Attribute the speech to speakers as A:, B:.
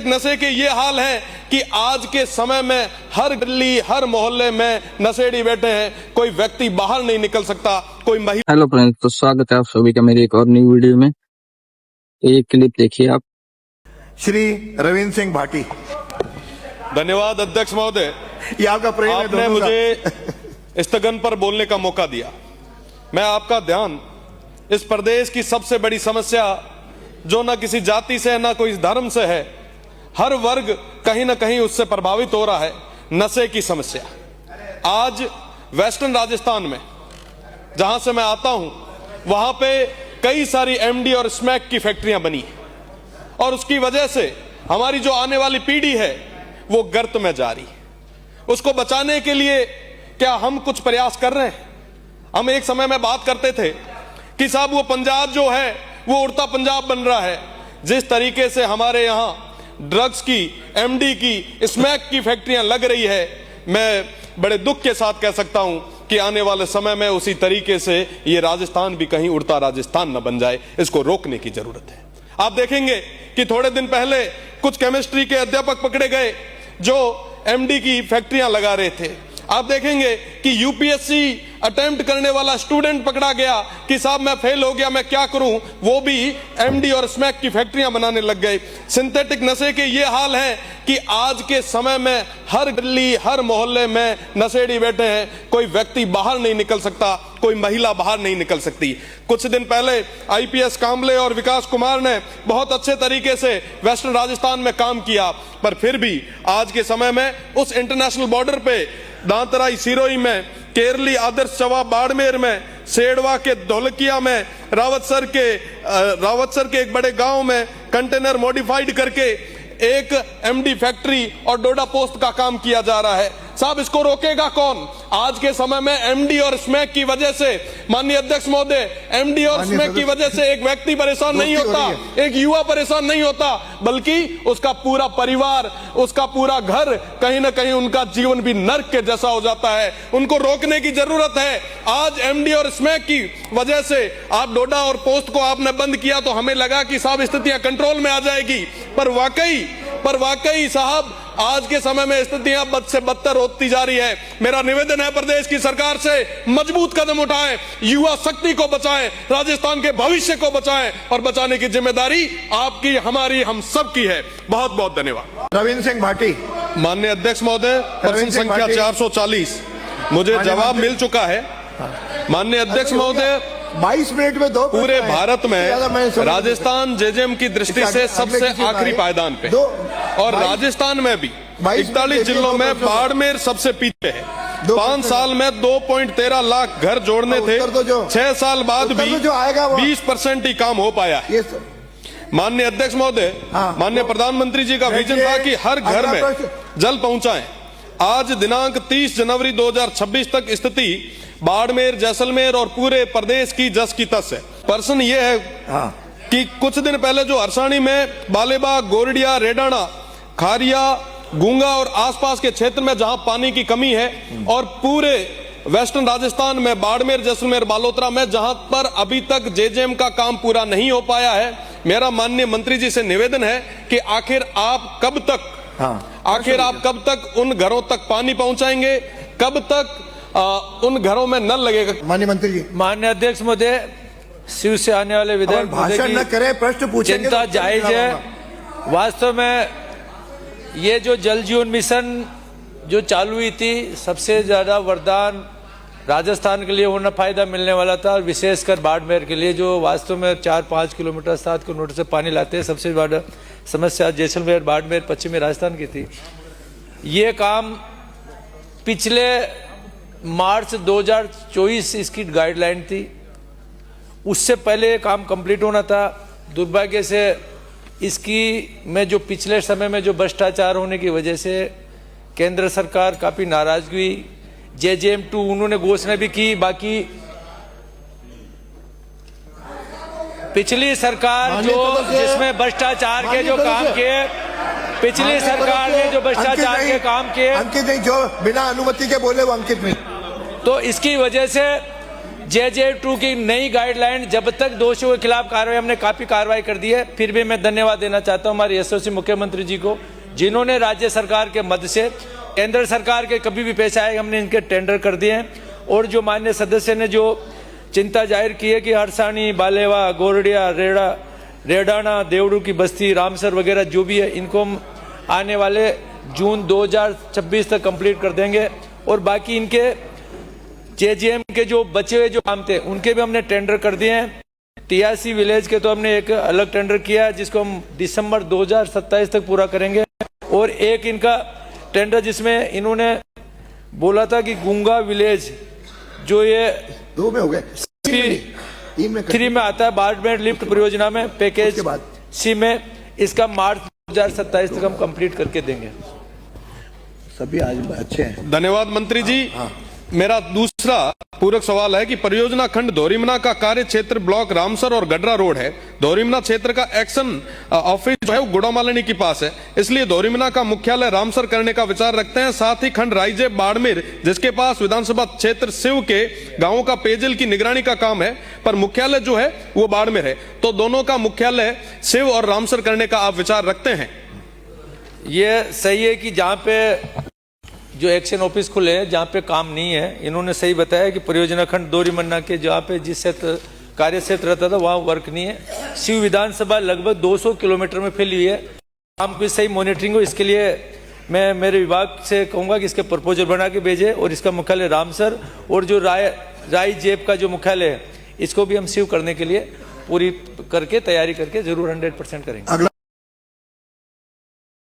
A: नशे के ये हाल है कि आज के समय में हर गली हर मोहल्ले में नशेड़ी बैठे हैं, कोई व्यक्ति बाहर नहीं निकल सकता, कोई महिला।
B: हेलो फ्रेंड्स, तो स्वागत है आप सभी का मेरी एक और नई वीडियो में। एक क्लिप देखिए आप।
C: श्री रविंद्र सिंह भाटी।
A: धन्यवाद अध्यक्ष महोदय,
C: ये आपका प्रेम है।
A: आपने मुझे स्थगन पर बोलने का मौका दिया। मैं आपका ध्यान इस प्रदेश की सबसे बड़ी समस्या जो ना किसी जाति से ना कोई धर्म से है, हर वर्ग कहीं ना कहीं उससे प्रभावित हो रहा है, नशे की समस्या। आज वेस्टर्न राजस्थान में जहां से मैं आता हूं, वहां पे कई सारी एमडी और स्मैक की फैक्ट्रियां बनी और उसकी वजह से हमारी जो आने वाली पीढ़ी है वो गर्त में जा रही। उसको बचाने के लिए क्या हम कुछ प्रयास कर रहे हैं? हम एक समय में बात करते थे कि साहब वो पंजाब जो है वो उड़ता पंजाब बन रहा है। जिस तरीके से हमारे यहां ड्रग्स की, एमडी की, स्मैक की फैक्ट्रियां लग रही है, मैं बड़े दुख के साथ कह सकता हूं कि आने वाले समय में उसी तरीके से ये राजस्थान भी कहीं उड़ता राजस्थान न बन जाए। इसको रोकने की जरूरत है। आप देखेंगे कि थोड़े दिन पहले कुछ केमिस्ट्री के अध्यापक पकड़े गए जो एमडी की फैक्ट्रियां लगा रहे थे। आप देखेंगे कि यूपीएससी अटेम्प्ट करने वाला स्टूडेंट पकड़ा गया कि साहब मैं फेल हो गया, मैं क्या करूं, वो भी एमडी और स्मैक की फैक्ट्रियां बनाने लग गए। सिंथेटिक नशे के ये हाल है कि आज के समय में हर गली हर मोहल्ले में नशेड़ी बैठे हैं, कोई व्यक्ति बाहर नहीं निकल सकता, कोई महिला बाहर नहीं निकल सकती। कुछ दिन पहले आईपीएस कांबले और विकास कुमार ने बहुत अच्छे तरीके से वेस्टर्न राजस्थान में काम किया, पर फिर भी आज के समय में उस इंटरनेशनल बॉर्डर पे दांतराई सिरोही में, केरली आदर्श चवा बाड़मेर में, सेडवा के धोलकिया में, रावतसर के एक बड़े गांव में कंटेनर मॉडिफाइड करके एक एमडी फैक्ट्री और डोडा पोस्ट का काम किया जा रहा है। साहब इसको रोकेगा कौन? आज के समय में एमडी और स्मैक की वजह से, माननीय अध्यक्ष महोदय, एमडी और स्मैक की वजह से एक व्यक्ति परेशान नहीं होता, एक युवा परेशान नहीं होता, बल्कि उसका पूरा परिवार, उसका पूरा घर, कहीं ना कहीं उनका जीवन भी नर्क के जैसा हो जाता है। उनको रोकने की जरूरत है। आज एमडी और स्मैक की वजह से आप डोडा और पोस्ट को आपने बंद किया तो हमें लगा कि साहब स्थितियां कंट्रोल में आ जाएगी, पर वाकई साहब आज के समय में स्थितियां बद से बदतर होती जा रही है। मेरा निवेदन है प्रदेश की सरकार से, मजबूत कदम उठाएं, युवा शक्ति को बचाएं, राजस्थान के भविष्य को बचाएं, और बचाने की जिम्मेदारी आपकी, हमारी, हम सब की है। बहुत बहुत धन्यवाद।
C: रविंद्र सिंह भाटी।
A: माननीय अध्यक्ष महोदय, प्रश्न संख्या 440 मुझे जवाब मिल चुका है। माननीय अध्यक्ष महोदय,
C: 22 मिनट में दो।
A: पूरे भारत में राजस्थान जेजेएम की दृष्टि से सबसे आखिरी पायदान पे, और राजस्थान में भी 41 जिलों में बाड़मेर सबसे पीछे है। 5 साल में 2.13 लाख घर जोड़ने थे, 6 साल बाद भी 20% ही काम हो पाया है। माननीय अध्यक्ष महोदय, माननीय प्रधानमंत्री जी का विजन था कि हर घर में जल पहुंचाएं। आज दिनांक 30 जनवरी 2026 तक स्थिति बाड़मेर, जैसलमेर और पूरे प्रदेश की जस की तस है। प्रश्न ये है कि कुछ दिन पहले जो हरसाणी में बालेबाग, गोरडिया, रेडाना, खारिया, गूंगा और आसपास के क्षेत्र में जहां पानी की कमी है, और पूरे वेस्टर्न राजस्थान में बाड़मेर, जैसलमेर, बालोतरा में जहां पर अभी तक जेजेएम का काम पूरा नहीं हो पाया है, मेरा माननीय मंत्री जी से निवेदन है कि आखिर आप कब तक उन घरों तक पानी पहुंचाएंगे, कब तक उन घरों में नल लगेगा?
C: माननीय मंत्री जी।
D: माननीय अध्यक्ष महोदय, शिव से आने वाले विधायक
C: भाषण न करें, प्रश्न पूछेंगे।
D: चिंता जायज है। वास्तव में ये जो जल जीवन मिशन जो चालू हुई थी, सबसे ज्यादा वरदान राजस्थान के लिए होना, फायदा मिलने वाला था, विशेषकर बाड़मेर के लिए जो वास्तव में 4-5 किलोमीटर 7 किलोमीटर से पानी लाते हैं। सबसे बड़ा समस्या जैसलमेर, बाड़मेर, पश्चिमी राजस्थान की थी। ये काम पिछले मार्च 2024 इसकी गाइडलाइन थी, उससे पहले काम कंप्लीट होना था। दुर्भाग्य से इसकी में जो पिछले समय में जो भ्रष्टाचार होने की वजह से केंद्र सरकार काफ़ी नाराज हुई। जेजेएम 2 उन्होंने घोषणा भी की, बाकी पिछली सरकार जो जिसमें भ्रष्टाचार के जो काम किए, पिछली सरकार ने जो भ्रष्टाचार के काम किए,
C: अंकित नहीं, जो बिना अनुमति के बोले वो अंकित नहीं।
D: तो इसकी वजह से JJ2 की नई गाइडलाइन, जब तक दोषियों के खिलाफ कार्रवाई, हमने काफी कार्रवाई कर दी है। फिर भी मैं धन्यवाद देना चाहता हूं हमारे यशस्वी मुख्यमंत्री जी को, जिन्होंने राज्य सरकार के मद से केंद्र सरकार के कभी भी पैसे आए हमने इनके टेंडर कर दिए हैं। और जो माननीय सदस्य ने जो चिंता जाहिर की है कि हरसानी, बालेवा, गोरडिया, रेडाना, देवड़ू की बस्ती, रामसर वगैरह जो भी है, इनको हम आने वाले जून 2026 तक कंप्लीट कर देंगे। और बाकी इनके JJM के जो बचे हुए जो काम थे उनके भी हमने टेंडर कर दिए हैं। TRC विलेज के तो हमने एक अलग टेंडर किया है जिसको हम दिसंबर 2027 तक पूरा करेंगे। और एक इनका टेंडर जिसमें इन्होंने बोला था कि गुंगा विलेज, जो ये
C: 2 में हो गए,
D: 3 में आता है, बारमेंट लिफ्ट परियोजना में पैकेज
C: उसके बाद
D: C में, इसका मार्च 2027 तक हम कंप्लीट करके देंगे।
C: सभी आज अच्छे हैं।
A: धन्यवाद मंत्री जी। मेरा दूसरा पूरक सवाल है कि परियोजना खंड धोरीमना का कार्य क्षेत्र ब्लॉक रामसर और गडरा रोड है। धोरीमना क्षेत्र का एक्शन ऑफिस जो है वो गुड़ामालिनी के पास है, इसलिए धोरीमना का मुख्यालय रामसर करने का विचार रखते हैं। साथ ही खंड राइजे बाड़मेर, जिसके पास विधानसभा क्षेत्र शिव के गांवों का पेयजल की निगरानी का काम है, पर मुख्यालय जो है वो बाड़मेर है, तो दोनों का मुख्यालय शिव और रामसर करने का आप विचार रखते हैं?
D: ये सही है कि जहाँ पे जो एक्शन ऑफिस खुले हैं, जहाँ पे काम नहीं है, इन्होंने सही बताया कि परियोजना खंड धोरीमन्ना के जहाँ पे जिस क्षेत्र कार्य क्षेत्र रहता था वहाँ वर्क नहीं है। शिव विधानसभा लगभग 200 किलोमीटर में फैली हुई है। काम की सही मॉनिटरिंग हो, इसके लिए मैं मेरे विभाग से कहूँगा कि इसके प्रपोजल बना के भेजे और इसका मुख्यालय रामसर, और जो राय जेब का जो मुख्यालय है इसको भी हम शिव करने के लिए पूरी करके तैयारी करके जरूर 100% करेंगे।